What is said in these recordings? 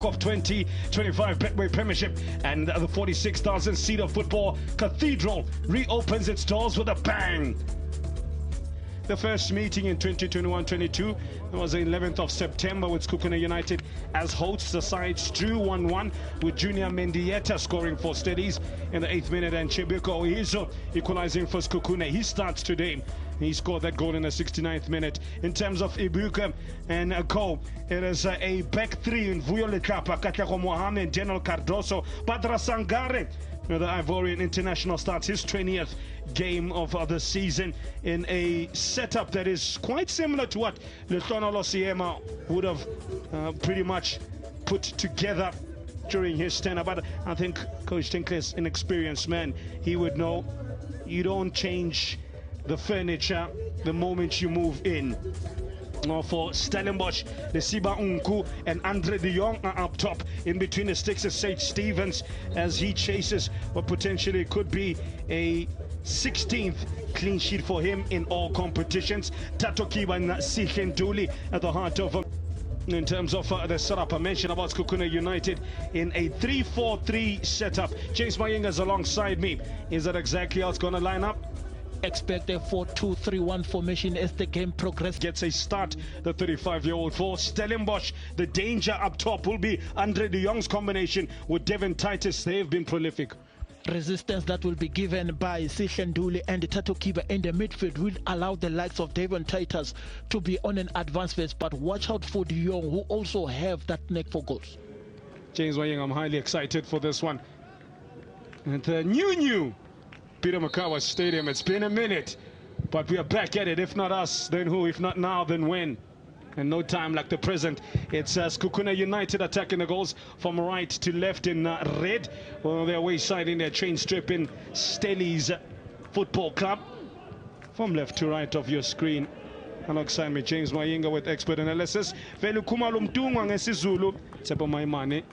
Of 2025 Betway Premiership, and the 46,000-seater football cathedral reopens its doors with a bang. The first meeting in 2021-22 was the 11th of September with Sekhukhune United as hosts. The sides drew 1-1 with Junior Mendieta scoring for Steadies in the 8th minute and Chibuko Ohizo equalizing for Sekhukhune. He starts today. He scored that goal in the 69th minute. In terms of Ibuka and Ko, it is a back three in Vuyo Letlapa, Katlego Mohamed, General Cardoso, Badra Sangare. The Ivorian international starts his 20th game of the season in a setup that is quite similar to what Letono Losiema would have pretty much put together during his tenure. But I think Coach Tinkler is an experienced man. He would know you don't change the furniture the moment you move in. For Stellenbosch, the Siba Unku and Andre de Jong are up top. In between the sticks is Sage Stevens as he chases what potentially could be a 16th clean sheet for him in all competitions. Tato Khiba and Sikhenduli at the heart of in terms of the setup. I mentioned about Sekhukhune United in a 3-4-3 setup. James Mayinga's alongside me. Is that exactly how it's going to line up? Expect a 4-2-3-1 formation as the game progresses. Gets a start, the 35-year-old for Stellenbosch. The danger up top will be Andre de Jong's combination with Devin Titus. They've been prolific. Resistance that will be given by Sikhenduli and Tato Khiba in the midfield will allow the likes of Devin Titus to be on an advanced phase. But watch out for de Jong, who also have that neck for goals. James Waying, I'm highly excited for this one. And the new Peter Mokaba Stadium. It's been a minute, but we are back at it. If not us, then who? If not now, then when? And no time like the present. It's Sekhukhune United attacking the goals from right to left in red. Well, their way side in their train strip in Stellies Football Club. From left to right of your screen. Alongside me, James Mayinga with expert analysis. Velu Kumalumtungwa ngesizulu. Tsepo Maimane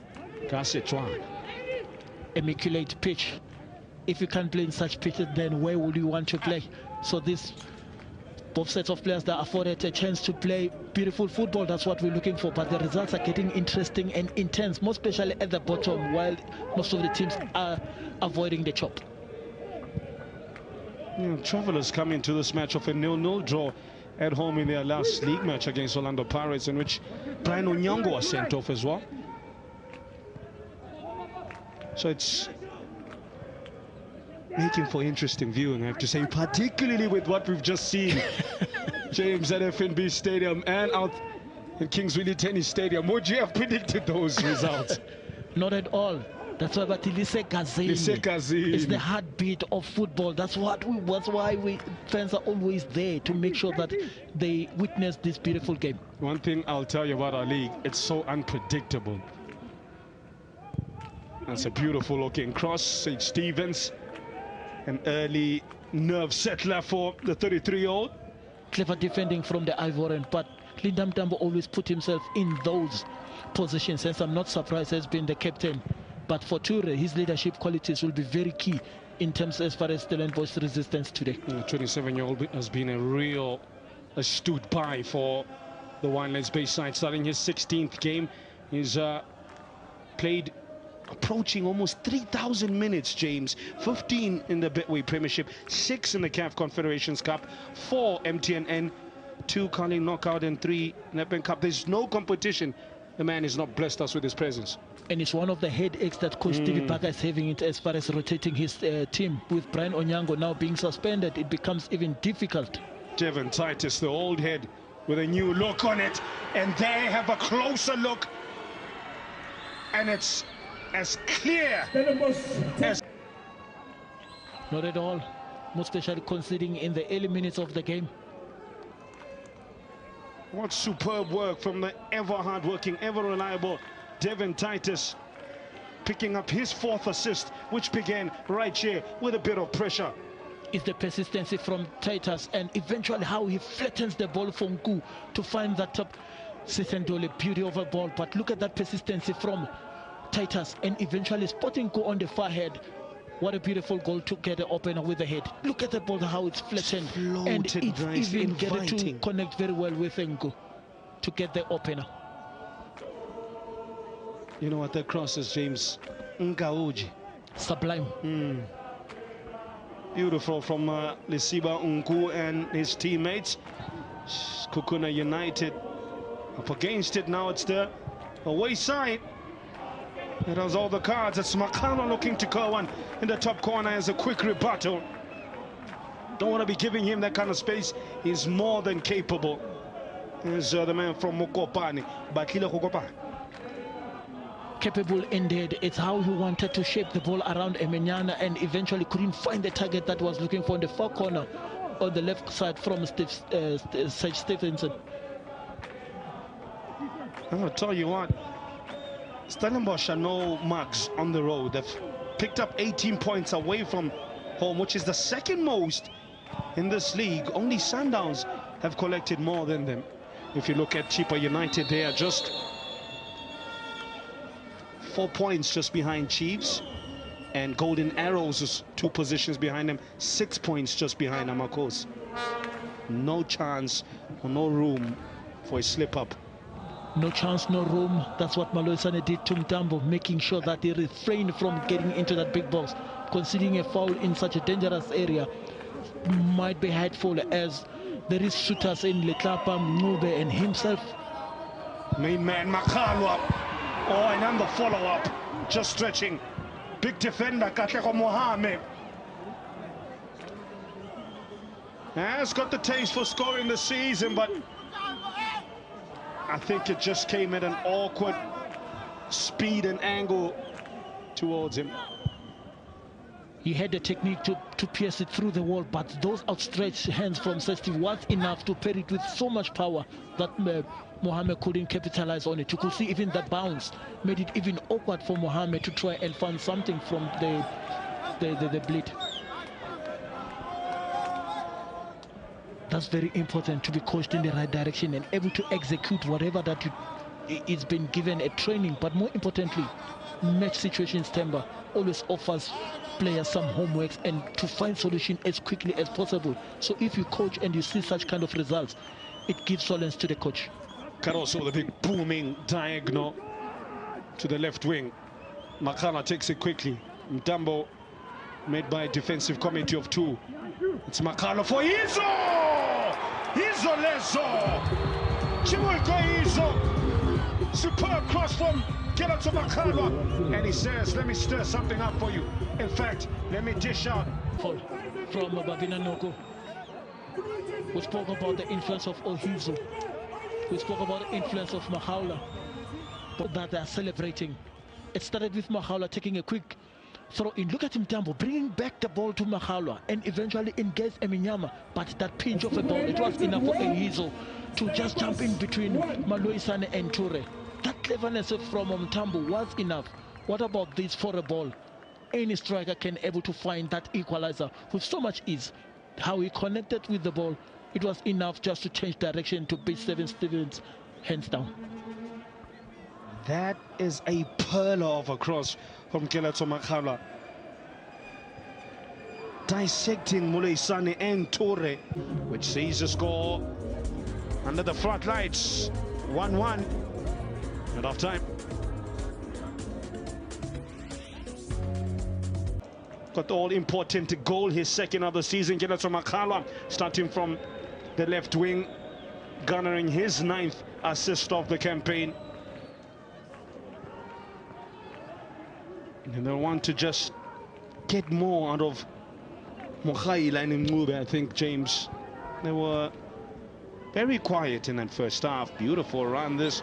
Kasechwana. Immaculate pitch. If you can't play in such pitches, then where would you want to play? So both sets of players that afforded a chance to play beautiful football, that's what we're looking for. But the results are getting interesting and intense, more especially at the bottom, while most of the teams are avoiding the chop. Travelers come into this match of a 0-0 draw at home in their last league match against Orlando Pirates, in which Brian Onyango was sent off as well. So it's making for interesting viewing, I have to say, particularly with what we've just seen. James at FNB Stadium and out in Kings Willie Tennis Stadium. Would you have predicted those results? Not at all. That's why it's the heartbeat of football. That's why fans are always there to make sure that they witness this beautiful game. One thing I'll tell you about our league, it's so unpredictable. That's a beautiful looking cross. Sage Stevens, an early nerve settler for the 33-year-old. Clever defending from the Ivorian, but Linda Mtambo always put himself in those positions, hence I'm not surprised as being the captain. But for Ture, his leadership qualities will be very key in terms as far as Stellenbosch resistance today. The 27-year-old has been a real astute buy for the Winelands Bay side, starting his 16th game. He's played approaching almost 3,000 minutes, James. 15 in the Betway Premiership, 6 in the CAF Confederations Cup, 4 MTNN, 2 Carling Knockout and 3 Nedbank Cup. There's no competition. The man has not blessed us with his presence. And it's one of the headaches that Coach Stevie Parker is having it as far as rotating his team. With Brian Onyango now being suspended, it becomes even difficult. Devin Titus, the old head, with a new look on it. And they have a closer look. And it's as clear as... Not at all, most especially conceding in the early minutes of the game. What superb work from the ever hard-working, ever reliable Devin Titus, picking up his 4th assist, which began right here with a bit of pressure. It's the persistency from Titus and eventually how he flattens the ball from Nku to find that top Sikhenduli, beauty of a ball. But look at that persistency from Titus and eventually spotting Nku on the far head. What a beautiful goal to get the opener with the head. Look at the ball, how it's flattened. And it's even getting to connect very well with Nku to get the opener. You know what that cross is, James? Ngauji. Sublime. Beautiful from Lesiba Unku and his teammates. Sekhukhune United up against it. Now it's the away side. It has all the cards. It's Mokaba looking to go one in the top corner as a quick rebuttal. Don't want to be giving him that kind of space. He's more than capable. Here's the man from Mokaba. Capable indeed. It's how he wanted to shape the ball around Emiliana and eventually couldn't find the target that was looking for in the far corner on the left side from Sage Stevenson. I'm going to tell you what, Stellenbosch are no mugs on the road. They've picked up 18 points away from home, which is the second most in this league. Only Sundowns have collected more than them. If you look at Chipa United, they are just 4 points just behind Chiefs, and Golden Arrows is 2 positions behind them, 6 points just behind Amakos. No chance or no room for a slip-up. No chance, no room. That's what Maloisane did to Mtambo, making sure that he refrained from getting into that big box. Conceding a foul in such a dangerous area might be hurtful, as there is shooters in Letlapa, Mube and himself. Main man Mokaba. Oh, and then the follow-up, just stretching. Big defender, Katlego Mohamed. Has got the taste for scoring this season, but I think it just came at an awkward speed and angle towards him. He had the technique to pierce it through the wall, but those outstretched hands from Sesti was enough to pair it with so much power that Mohamed couldn't capitalize on it. You could see even the bounce made it even awkward for Mohamed to try and find something from the bleed. That's very important, to be coached in the right direction and able to execute whatever that it's been given a training. But more importantly, match situations Temba always offers players some homeworks and to find solution as quickly as possible. So if you coach and you see such kind of results, it gives solace to the coach. Caroso with a big booming diagonal to the left wing. Mokaba takes it quickly. Mtambo made by a defensive committee of 2. It's Mokaba for Izo! Izo Lezo! Chimulko Izo! Superb cross from Kelato Mokaba. And he says, let me stir something up for you. In fact, let me dish out. From Babina Noko. We spoke about the influence of Ohizo. We spoke about the influence of Mokaba that they are celebrating. It started with Mokaba taking a quick throw in. Look at Mtambo bringing back the ball to Mokaba and eventually engage Eminyama. But that pinch of a ball, it was enough for Ohizo to just jump in between Maloisane and Toure. That cleverness from Mtambo was enough. What about this for a ball? Any striker can able to find that equalizer with so much ease. How he connected with the ball, it was enough just to change direction to beat Stevens hands down. That is a pearl of a cross from Kelato Mokaba. Dissecting Maloisane and Toure, which sees the score under the floodlights. 1-1 at half time. Got the all-important goal, his second of the season. Kelato Mokaba starting from the left wing, garnering his 9th assist of the campaign. And they want to just get more out of Mokaba and Mube. I think, James, they were very quiet in that first half. Beautiful run, this.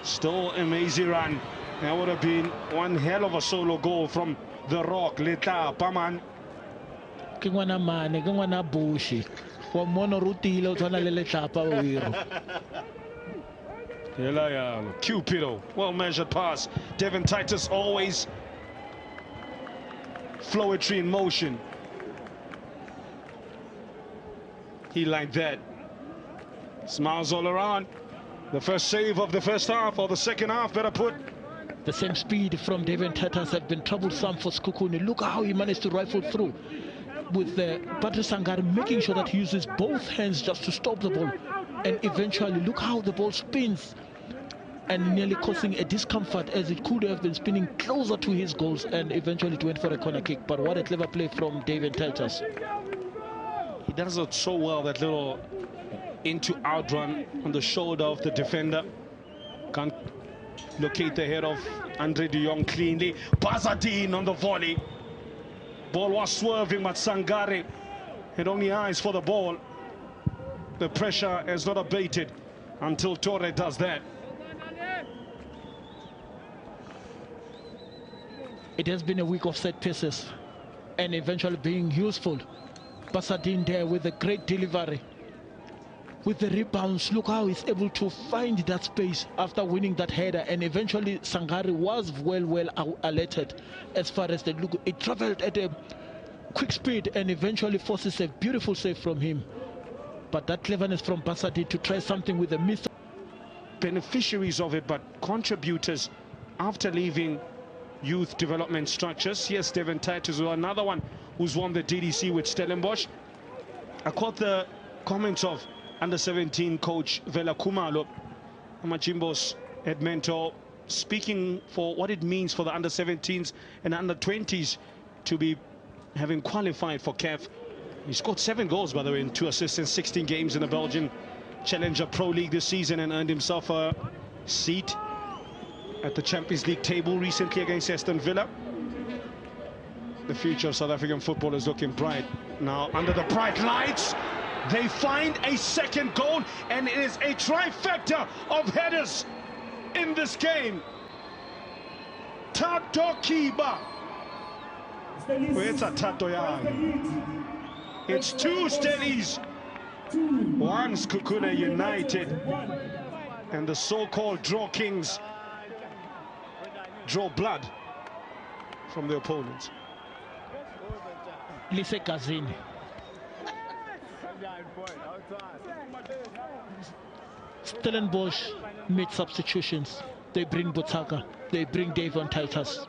Still amazing run. That would have been one hell of a solo goal from the Rock, Leta, Paman. Kingwana mane, kingwana bushi. Wa mono rutile o tshwana le letlapa o iro. Cupido, well measured pass. Devin Titus always flowetry in motion. He liked that. Smiles all around. The first save of the first half, or the second half, better put. The same speed from Devin Titus had been troublesome for Sekhukhune. Look how he managed to rifle through with Patrice Sangari making sure that he uses both hands just to stop the ball. And eventually, look how the ball spins and nearly causing a discomfort as it could have been spinning closer to his goals, and eventually it went for a corner kick. But what a clever play from David Titus. He does it so well, that little into-out run on the shoulder of the defender. Can't locate the head of Andre de Jong cleanly. Bazadine on the volley. Ball was swerving, but Sangare had only eyes for the ball. The pressure has not abated until Torre does that. It has been a week of set pieces and eventually being useful. Bazadine there with a great delivery. With the rebounds, look how he's able to find that space after winning that header, and eventually Sangare was well alerted as far as the look. It traveled at a quick speed and eventually forces a beautiful save from him. But that cleverness from Bazadine to try something with a miss. Beneficiaries of it, but contributors after leaving youth development structures. Yes, Devin Titus, another one who's won the DDC with Stellenbosch. I caught the comments of under-17 coach Vela Kumalo, Amajimbo's head mentor, speaking for what it means for the under-17s and under-20s to be having qualified for CAF. He scored 7 goals, by the way, and 2 assists in 16 games in the Belgian Challenger Pro League this season, and earned himself a seat at the Champions League table recently against Aston Villa. The future of South African football is looking bright. Now, under the bright lights, they find a second goal, and it is a trifecta of headers in this game. Tato Khiba. It's a Tato Yang. It's 2 Stellies. 1 Sekhukhune United. And the so-called draw kings draw blood from the opponents. Lise Gazini. Stellenbosch made substitutions. They bring Botaka, they bring Davon Titus.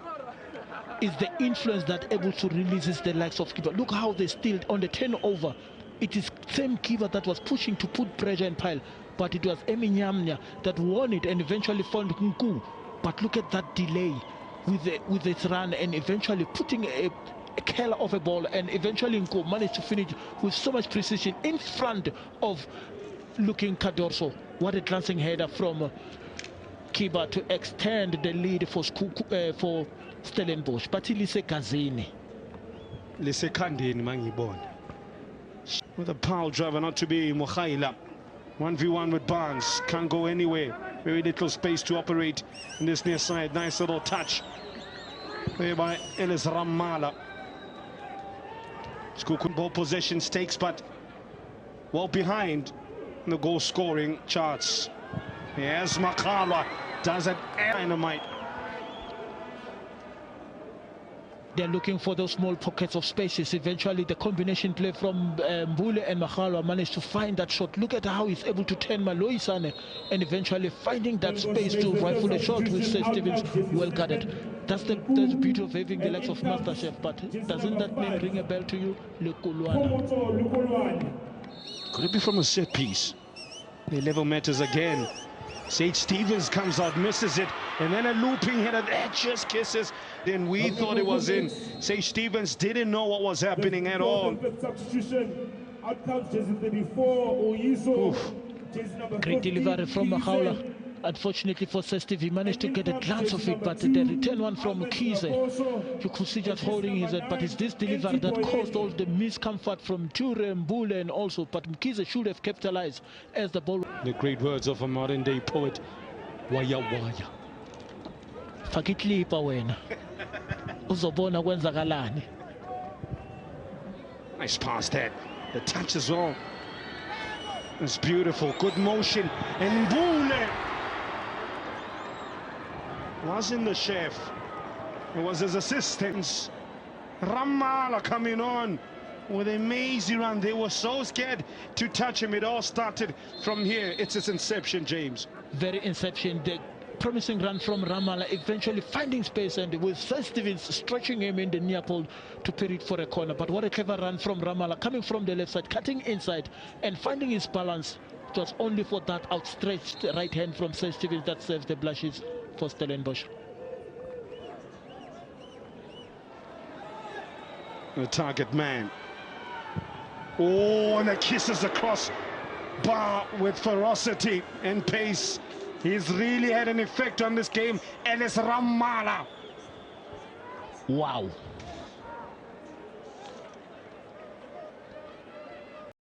Is the influence that able to releases the likes of Khiba? Look how they still on the turnover. It is same Khiba that was pushing to put pressure and pile, but it was Eminyamnya that won it and eventually found Nku. But look at that delay with its run and eventually putting a killer of a ball, and eventually Nku managed to finish with so much precision in front of looking Cadorso. What a glancing header from Khiba to extend the lead for Stellenbosch. But Lise Gazini. Lise Kandini mangibona. With a pile driver, not to be Mokaba. 1v1 with Barnes. Can't go anywhere. Very little space to operate in this near side. Nice little touch there by Ellis Ramala. Sekhukhune ball possession stakes, but well behind in the goal scoring charts. Yes, Mokaba does it. Dynamite. They're looking for those small pockets of spaces. Eventually the combination play from Mbule and Mokaba managed to find that shot. Look at how he's able to turn Maloisane and eventually finding that space to rifle a shot with Seth Stevens well guarded. That's the beauty of having the likes of MasterChef. But doesn't that name ring a bell to you? Lukulwana. Could it be from a set piece? The level matters again. Sage Stevens comes out, misses it, and then a looping header that just kisses. Then we thought it was in. Sage Stevens didn't know what was happening at all. Great delivery from Mokaba. Unfortunately for Steve, he managed to get a glance of it, but the return one from Khiba, you could see just holding his head. But it's this delivery that caused all the miscomfort from Ture, Mbule, and also. But Khiba should have capitalized as the ball. The great words of a modern-day poet, Waya Waya. Fakitlipa wena. Uzobona kwenzakalani. Nice pass there. The touch as well. It's beautiful. Good motion. And Mbule wasn't the chef. It was his assistants. Ramala coming on with a mazy run. They were so scared to touch him. It all started from here. It's his inception, James. Very inception. The promising run from Ramala, eventually finding space, and with Seth Stevens stretching him in the near pole to put it for a corner. But what a clever run from Ramala, coming from the left side, cutting inside and finding his balance It was only for that outstretched right hand from Sir Stevens that served the blushes for Stellenbosch. The target man. Oh, and it kisses across bar with ferocity and pace. He's really had an effect on this game. Ellis Ramala. Wow.